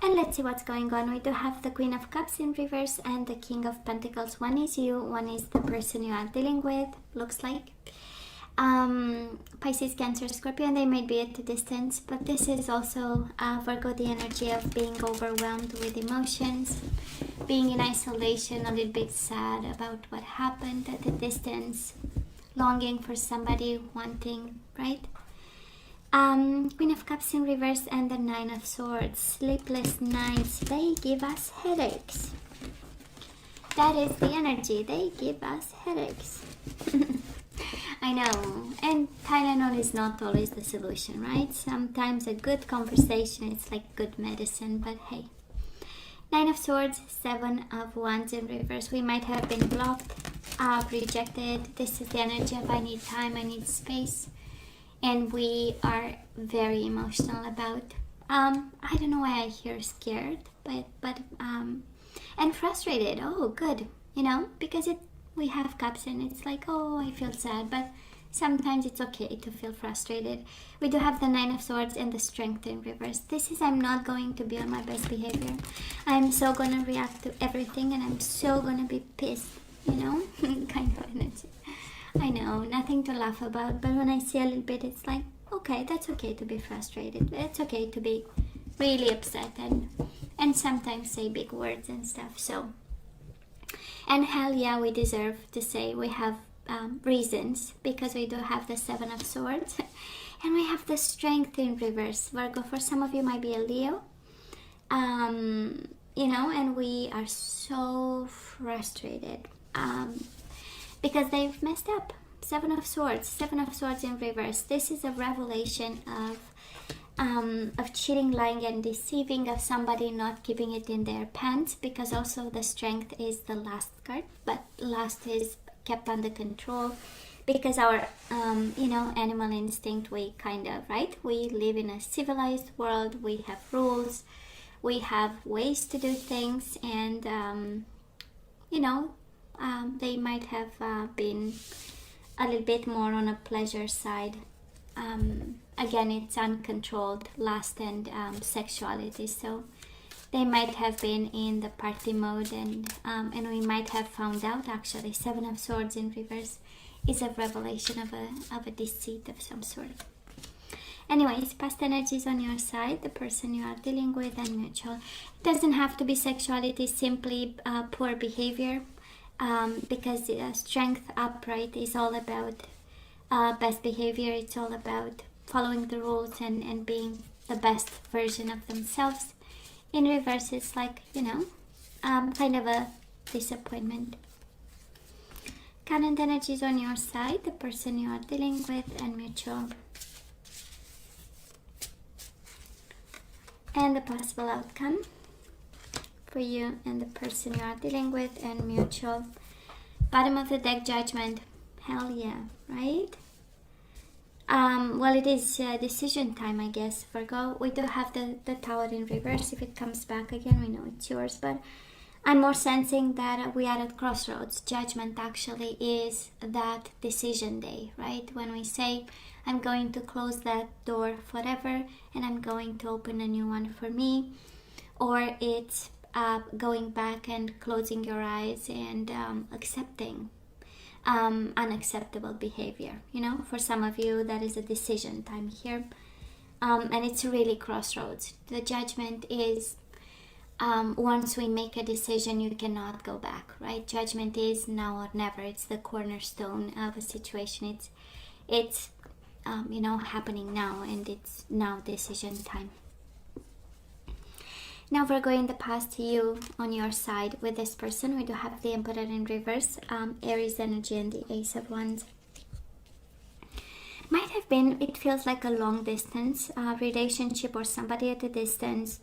And let's see what's going on. We do have the Queen of Cups in reverse and the King of Pentacles. One is you, one is the person you are dealing with, looks like. Pisces, Cancer, Scorpio, and they might be at a distance, but this is also Virgo, the energy of being overwhelmed with emotions, being in isolation, a little bit sad about what happened at a distance, longing for somebody, wanting, right? Queen of Cups in reverse and the Nine of Swords. Sleepless nights, they give us headaches. That is the energy, they give us headaches. I know, and Tylenol is not always the solution, right? Sometimes a good conversation is like good medicine, but hey. Nine of Swords, Seven of Wands in reverse. We might have been blocked, rejected. This is the energy of I need time, I need space. And we are very emotional about, I don't know why I hear scared, but and frustrated. Oh, good, you know, because we have cups and it's like, oh, I feel sad, but sometimes it's okay to feel frustrated. We do have the Nine of Swords and the Strength in reverse. This is, I'm not going to be on my best behavior. I'm so gonna react to everything and I'm so gonna be pissed, you know, kind of energy. I know, nothing to laugh about, but when I see a little bit, it's like, okay, that's okay to be frustrated. It's okay to be really upset and sometimes say big words and stuff. So, and hell yeah, we deserve to say we have reasons, because we do have the Seven of Swords and we have the Strength in reverse. Virgo, for some of you might be a Leo, you know, and we are so frustrated because they've messed up. Seven of Swords in reverse. This is a revelation of cheating, lying and deceiving, of somebody not keeping it in their pants, because also the Strength is the last card, but last is kept under control, because our you know, animal instinct, we kind of, right, we live in a civilized world, we have rules, we have ways to do things, and you know, they might have been a little bit more on a pleasure side. Again, it's uncontrolled lust and sexuality, so they might have been in the party mode, and we might have found out actually. Seven of Swords in reverse is a revelation of a deceit of some sort. Anyways, past energies on your side, the person you are dealing with, and mutual. It doesn't have to be sexuality, simply poor behavior, because Strength upright is all about best behavior. It's all about following the rules and being the best version of themselves. In reverse, it's like, you know, kind of a disappointment. Current energies on your side, the person you are dealing with, and mutual. And the possible outcome for you and the person you are dealing with, and mutual. Bottom of the deck, Judgment. Hell yeah, right? Well, it is decision time, I guess, Virgo. We do have the Tower in reverse. If it comes back again, we know it's yours, but I'm more sensing that we are at crossroads. Judgment actually is that decision day, right? When we say, I'm going to close that door forever and I'm going to open a new one for me, or it's going back and closing your eyes and accepting unacceptable behavior. You know, for some of you, that is a decision time here, and it's really crossroads. The Judgment is once we make a decision, you cannot go back, right? Judgment is now or never. It's the cornerstone of a situation. It's you know, happening now, and it's now decision time. Now Virgo, in the past, you on your side with this person, we do have the Emperor in reverse, Aries energy, and the Ace of Wands. Might have been, it feels like a long distance relationship, or somebody at a distance.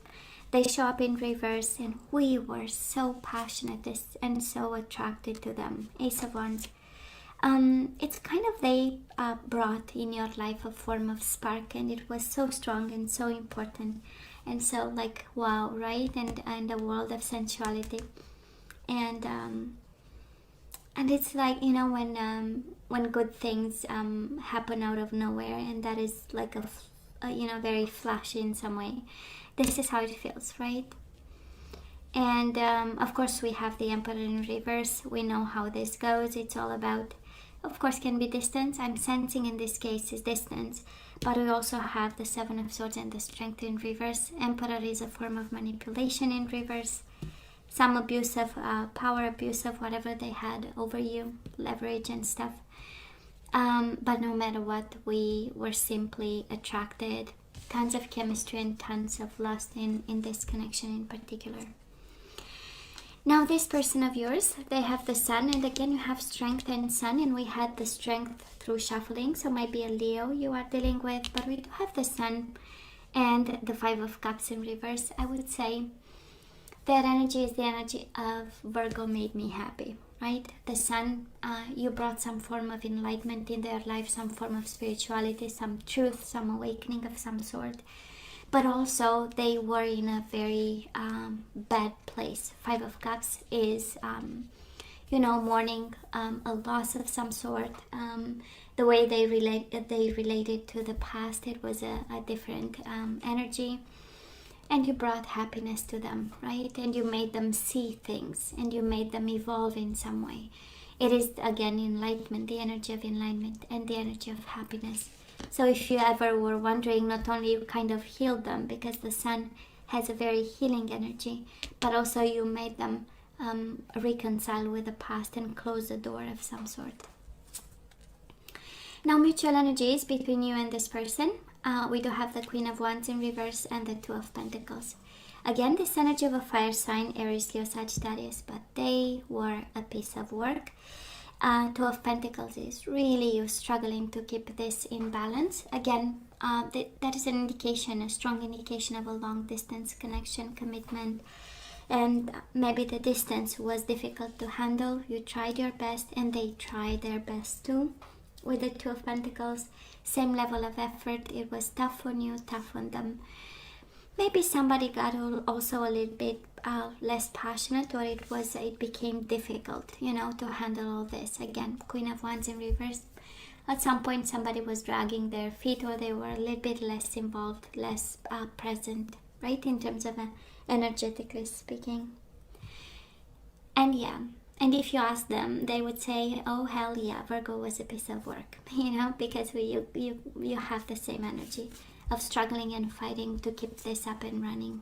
They show up in reverse and we were so passionate and so attracted to them. Ace of Wands. It's kind of, they brought in your life a form of spark, and it was so strong and so important. And so, like, wow, right? And a world of sensuality. And it's like, you know, when good things happen out of nowhere, and that is like a you know, very flashy in some way. This is how it feels, right? And of course we have the Emperor in reverse. We know how this goes. It's all about, of course, can be distance. I'm sensing in this case is distance. But we also have the Seven of Swords and the Strength in reverse. Emperor is a form of manipulation in reverse. Some abuse of power, abuse of whatever they had over you, leverage and stuff. But no matter what, we were simply attracted. Tons of chemistry and tons of lust in this connection in particular. Now this person of yours, they have the Sun, and again you have Strength and Sun, and we had the Strength through shuffling, so might be a Leo you are dealing with, but we do have the Sun and the Five of Cups in reverse. I would say that energy is the energy of Virgo made me happy, right? The Sun, you brought some form of enlightenment in their life, some form of spirituality, some truth, some awakening of some sort. But also they were in a very bad place. Five of Cups is, mourning a loss of some sort. The way they related to the past, it was a different energy. And you brought happiness to them, right? And you made them see things, and you made them evolve in some way. It is, again, enlightenment, the energy of enlightenment and the energy of happiness. So if you ever were wondering, not only you kind of healed them, because the Sun has a very healing energy, but also you made them reconcile with the past and close the door of some sort. Now mutual energies between you and this person. We do have the Queen of Wands in reverse and the Two of Pentacles. Again, this energy of a fire sign, Aries, Leo, Sagittarius, but they were a piece of work. Two of Pentacles is really you struggling to keep this in balance. Again, that is an indication, a strong indication of a long distance connection, commitment, and maybe the distance was difficult to handle. You tried your best and they tried their best too. With the Two of Pentacles, same level of effort. It was tough on you, tough on them. Maybe somebody got also a little bit less passionate, or it became difficult, to handle all this. Again, Queen of Wands in reverse. At some point somebody was dragging their feet, or they were a little bit less involved, less present, right, in terms of energetically speaking. And yeah, and if you ask them, they would say, oh hell yeah, Virgo was a piece of work, because you have the same energy of struggling and fighting to keep this up and running.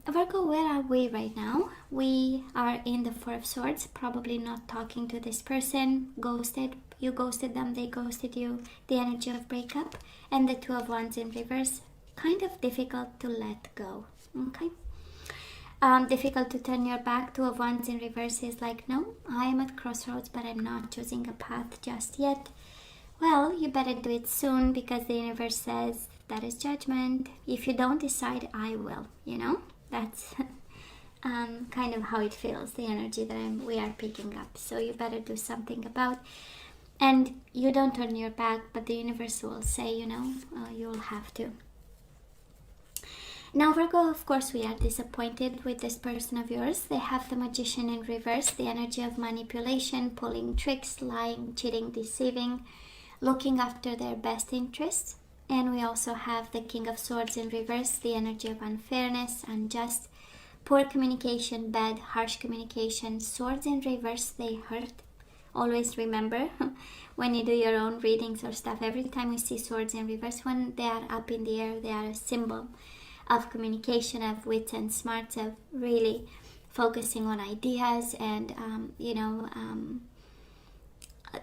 Virgo, where are we right now? We are in the Four of Swords, probably not talking to this person, ghosted. You ghosted them, they ghosted you, the energy of breakup, and the Two of Wands in reverse, kind of difficult to let go, okay? Difficult to turn your back. Two of Wands in reverse is like, no, I am at crossroads, but I'm not choosing a path just yet. Well, you better do it soon, because the universe says that is judgment. If you don't decide, I will, That's kind of how it feels, the energy that we are picking up. So you better do something about. And you don't turn your back, but the universe will say, you'll have to. Now Virgo, of course, we are disappointed with this person of yours. They have the Magician in reverse, the energy of manipulation, pulling tricks, lying, cheating, deceiving, looking after their best interests. And we also have the King of Swords in reverse, the energy of unfairness, unjust, poor communication, bad, harsh communication. Swords in reverse, they hurt. Always remember, when you do your own readings or stuff, every time we see swords in reverse, when they are up in the air, they are a symbol of communication, of wits and smarts, of really focusing on ideas and,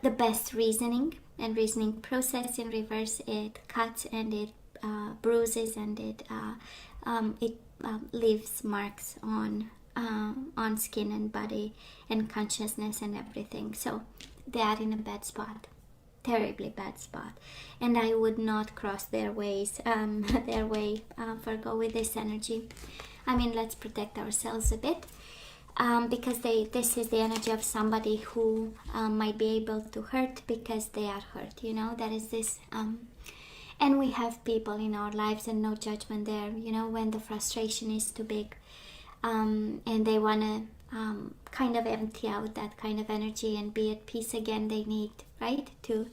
the best reasoning and reasoning process. In reverse, it cuts and it bruises and it leaves marks on skin and body and consciousness and everything. So they are in a bad spot, terribly bad spot, and I would not cross their way, Virgo, with this energy. I mean, let's protect ourselves a bit. Because this is the energy of somebody who might be able to hurt because they are hurt, that is this. And we have people in our lives, and no judgment there, when the frustration is too big, and they want to kind of empty out that kind of energy and be at peace again. They need, right, to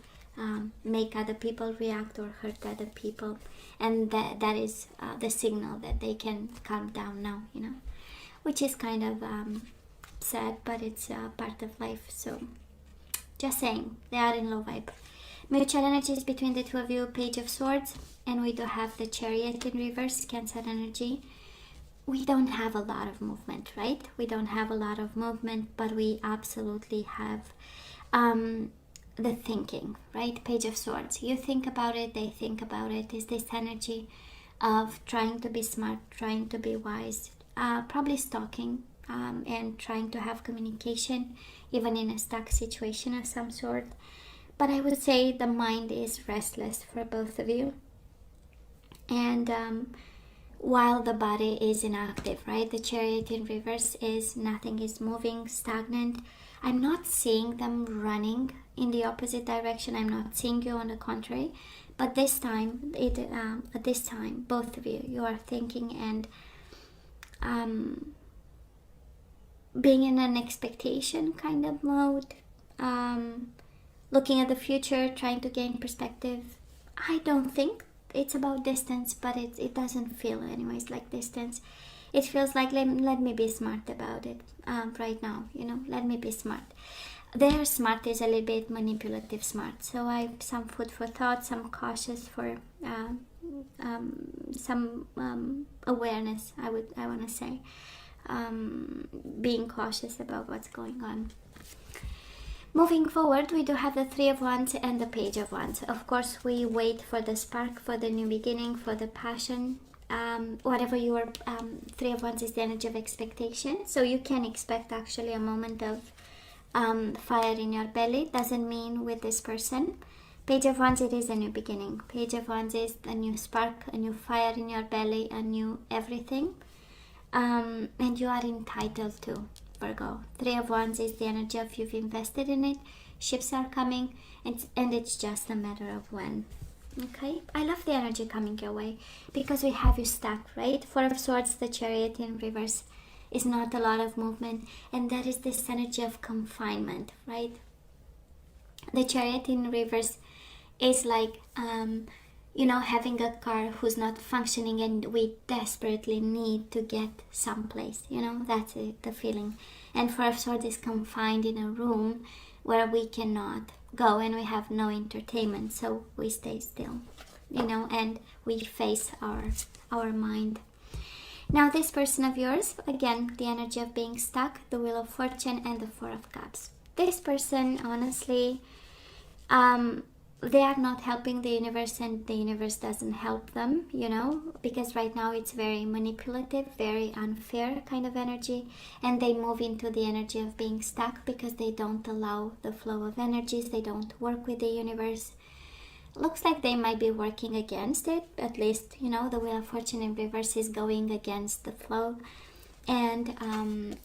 make other people react or hurt other people, and that is the signal that they can calm down now, you know, which is kind of sad, but it's part of life. So just saying, they are in low vibe. Mutual energies between the two of you, Page of Swords, and we do have the Chariot in reverse, Cancer energy. We don't have a lot of movement, right? We don't have a lot of movement, but we absolutely have the thinking, right? Page of Swords. You think about it, they think about it. Is this energy of trying to be smart, trying to be wise, probably stalking, and trying to have communication, even in a stuck situation of some sort. But I would say the mind is restless for both of you. And while the body is inactive, right? The Chariot in reverse is nothing is moving, stagnant. I'm not seeing them running in the opposite direction. I'm not seeing you, on the contrary. But this time, at this time, both of you, you are thinking and being in an expectation kind of mode. Looking at the future, trying to gain perspective. I don't think it's about distance, but it doesn't feel anyways like distance. It feels like let me be smart about it right now, you know, let me be smart. Their smart is a little bit manipulative smart, so I some food for thought, some cautious for some awareness, I want to say, being cautious about what's going on. Moving forward, we do have the Three of Wands and the Page of Wands. Of course, we wait for the spark, for the new beginning, for the passion. Whatever your Three of Wands is the energy of expectation. So you can expect actually a moment of fire in your belly. Doesn't mean with this person. Page of Wands, it is a new beginning. Page of Wands is a new spark, a new fire in your belly, a new everything. And you are entitled to, Virgo. Three of Wands is the energy of you've invested in it. Ships are coming, and it's just a matter of when. Okay, I love the energy coming your way because we have you stuck, right? Four of Swords, the Chariot in reverse, is not a lot of movement, and that is this energy of confinement, right? The Chariot in reverse is like you know, having a car who's not functioning and we desperately need to get someplace, you know, that's it, the feeling. And Four of Swords is confined in a room where we cannot go and we have no entertainment, so we stay still, you know, and we face our mind. Now this person of yours, again, the energy of being stuck, the Wheel of Fortune and the Four of Cups. This person, honestly, they are not helping the universe, and the universe doesn't help them, you know, because right now it's very manipulative, very unfair kind of energy, and they move into the energy of being stuck because they don't allow the flow of energies, they don't work with the universe. Looks like they might be working against it, at least, you know, the Wheel of Fortune in reverse is going against the flow, and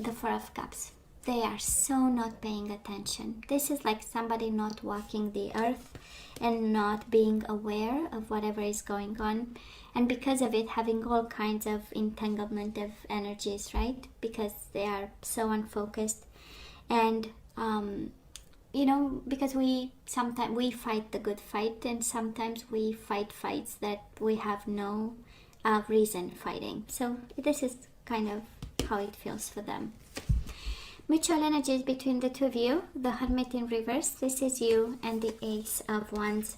the Four of Cups. They are so not paying attention. This is like somebody not walking the earth and not being aware of whatever is going on. And because of it, having all kinds of entanglement of energies, right? Because they are so unfocused. And, you know, because sometimes we fight the good fight, and sometimes we fight fights that we have no reason fighting. So this is kind of how it feels for them. Mutual energies between the two of you, the Hermit in reverse, this is you, and the Ace of Wands.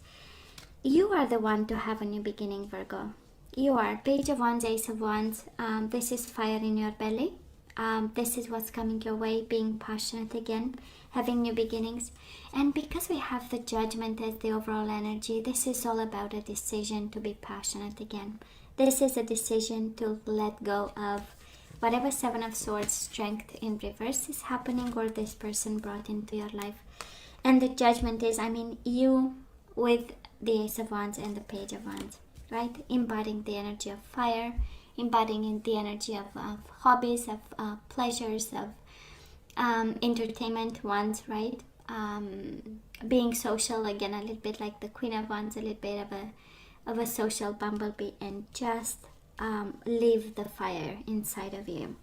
You are the one to have a new beginning, Virgo. You are. Page of Wands, Ace of Wands. This is fire in your belly. This is what's coming your way, being passionate again, having new beginnings. And because we have the Judgment as the overall energy, this is all about a decision to be passionate again. This is a decision to let go of whatever Seven of Swords, strength in reverse is happening, or this person brought into your life. And the Judgment is, I mean, you with the Ace of Wands and the Page of Wands, right? Embodying the energy of fire, embodying the energy of hobbies, of pleasures, of entertainment ones, right? Being social, again, a little bit like the Queen of Wands, a little bit of a social bumblebee, and just leave the fire inside of you.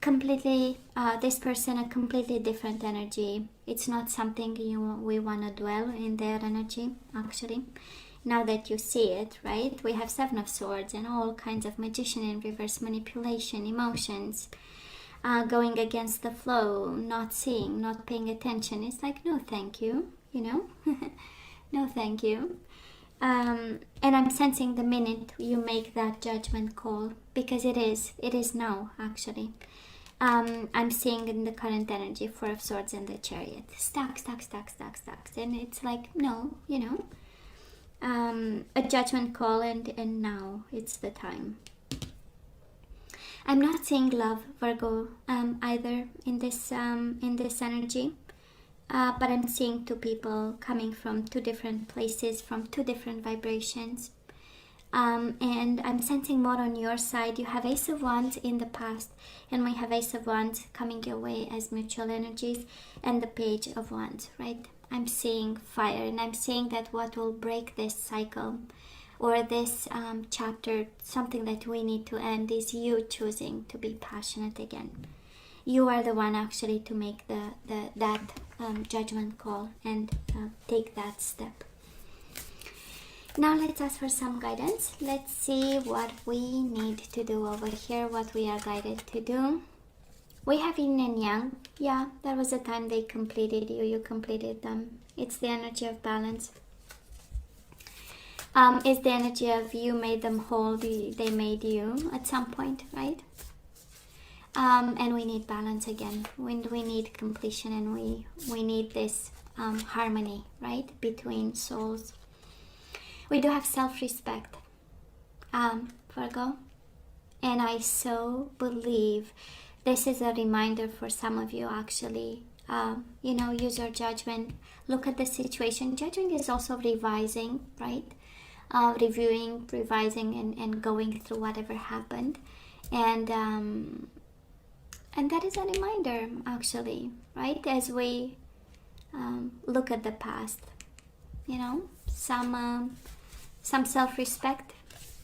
completely, this person a completely different energy. It's not something we want to dwell in their energy, actually. Now that you see it, right? We have Seven of Swords and all kinds of magician in reverse, manipulation, emotions, going against the flow, not seeing, not paying attention. It's like, no thank you, no thank you. And I'm sensing the minute you make that judgment call, because it is now, actually. I'm seeing in the current energy Four of Swords and the Chariot. Stuck. And it's like, no, a judgment call, and now it's the time. I'm not seeing love, Virgo, either in this energy. But I'm seeing two people coming from two different places, from two different vibrations. And I'm sensing more on your side. You have Ace of Wands in the past, and we have Ace of Wands coming your way as mutual energies, and the Page of Wands, right? I'm seeing fire, and I'm seeing that what will break this cycle or this chapter, something that we need to end, is you choosing to be passionate again. You are the one actually to make that judgment call and take that step. Now let's ask for some guidance. Let's see what we need to do over here, what we are guided to do. We have Yin and Yang. Yeah, there was a time they completed you, you completed them. It's the energy of balance. It's the energy of you made them whole, they made you at some point, right? And we need balance again. We need completion, and we need this harmony, right, between souls. We do have self-respect, Virgo, and I so believe this is a reminder for some of you, actually. Use your judgment, look at the situation. Judging is also revising, right? Reviewing, revising, and going through whatever happened, and that is a reminder, actually, right? As we look at the past, some self-respect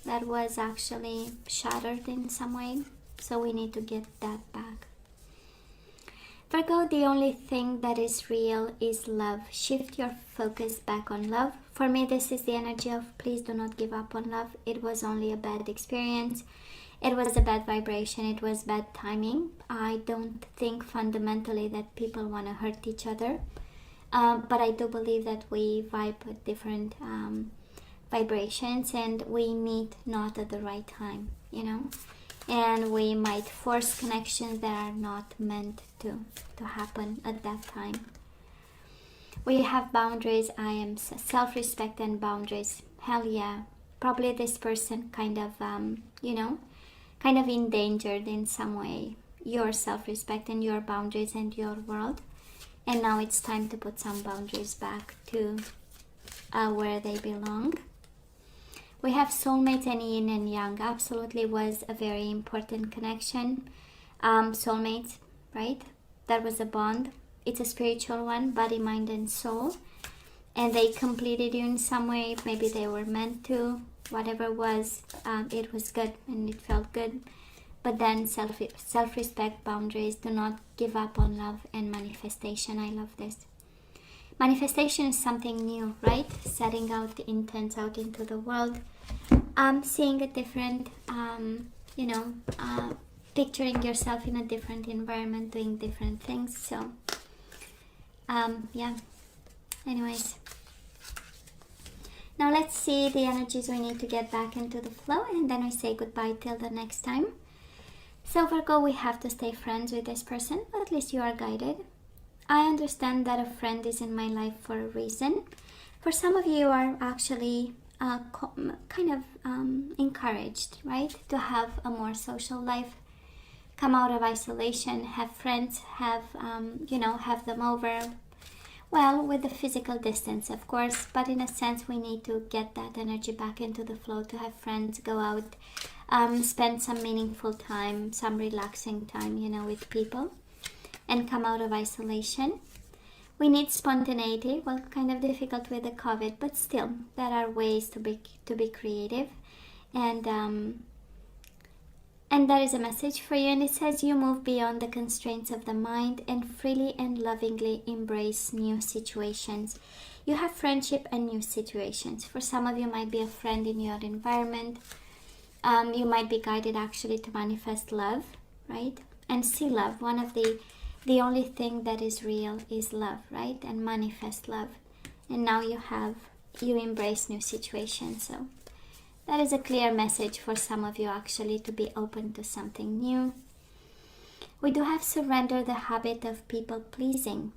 that was actually shattered in some way. So we need to get that back. Virgo, the only thing that is real is love. Shift your focus back on love. For me, this is the energy of please do not give up on love. It was only a bad experience. It was a bad vibration. It was bad timing. I don't think fundamentally that people want to hurt each other. But I do believe that we vibe at different vibrations, and we meet not at the right time, and we might force connections that are not meant to happen at that time. We have boundaries. I am self-respect and boundaries. Hell yeah. Probably this person kind of endangered in some way your self-respect and your boundaries and your world, and now it's time to put some boundaries back to where they belong. We have soulmates and yin and yang. Absolutely was a very important connection. Soulmates, right? That was a bond. It's a spiritual one, body, mind, and soul. And they completed you in some way. Maybe they were meant to. Whatever it was good and it felt good. But then self-respect, boundaries, do not give up on love, and manifestation. I love this. Manifestation is something new, right? Setting out the intents out into the world. Seeing a different, picturing yourself in a different environment, doing different things. So, yeah. Anyways. Now let's see the energies we need to get back into the flow, and then we say goodbye till the next time. So Virgo, we have to stay friends with this person, but at least you are guided. I understand that a friend is in my life for a reason. For some of you are actually encouraged, right, to have a more social life, come out of isolation, have friends, have them over. Well, with the physical distance, of course, but in a sense, we need to get that energy back into the flow, to have friends, go out, spend some meaningful time, some relaxing time, with people, and come out of isolation. We need spontaneity. Well, kind of difficult with the COVID, but still, there are ways to be creative, and And that is a message for you, and it says you move beyond the constraints of the mind and freely and lovingly embrace new situations. You have friendship and new situations. For some of you, might be a friend in your environment. You might be guided actually to manifest love, right? And see love. One of the only thing that is real is love, right? And manifest love. And now you embrace new situations. So that is a clear message for some of you actually, to be open to something new. We do have surrender the habit of people pleasing.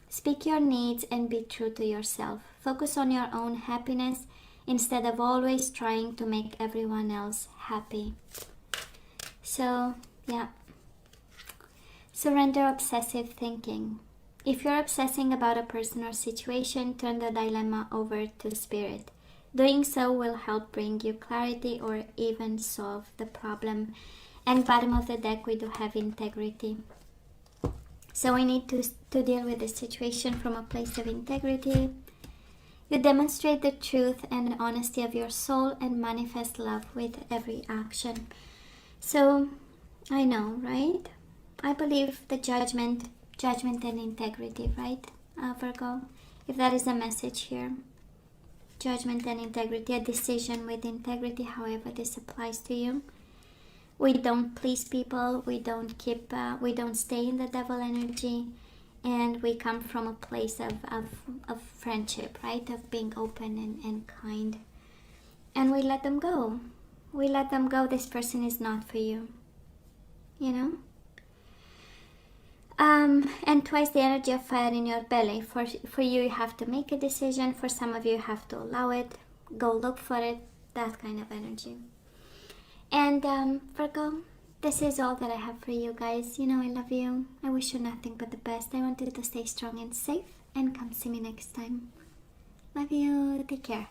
Speak your needs and be true to yourself. Focus on your own happiness instead of always trying to make everyone else happy. So, yeah. Surrender obsessive thinking. If you're obsessing about a person or situation, turn the dilemma over to spirit. Doing so will help bring you clarity or even solve the problem. And bottom of the deck, we do have integrity. So we need to deal with the situation from a place of integrity. You demonstrate the truth and honesty of your soul and manifest love with every action. So, I know, right? I believe the judgment and integrity, right, Virgo? If that is a message here. Judgment and integrity, a decision with integrity, however this applies to you. We don't please people, we don't stay in the devil energy, and we come from a place of friendship, right? Of being open and kind. And we let them go. We let them go. This person is not for you. You know? And twice the energy of fire in your belly. For you, you have to make a decision. For some of you, you have to allow it. Go look for it. That kind of energy. And Virgo, this is all that I have for you guys. You know I love you. I wish you nothing but the best. I want you to stay strong and safe. And come see me next time. Love you. Take care.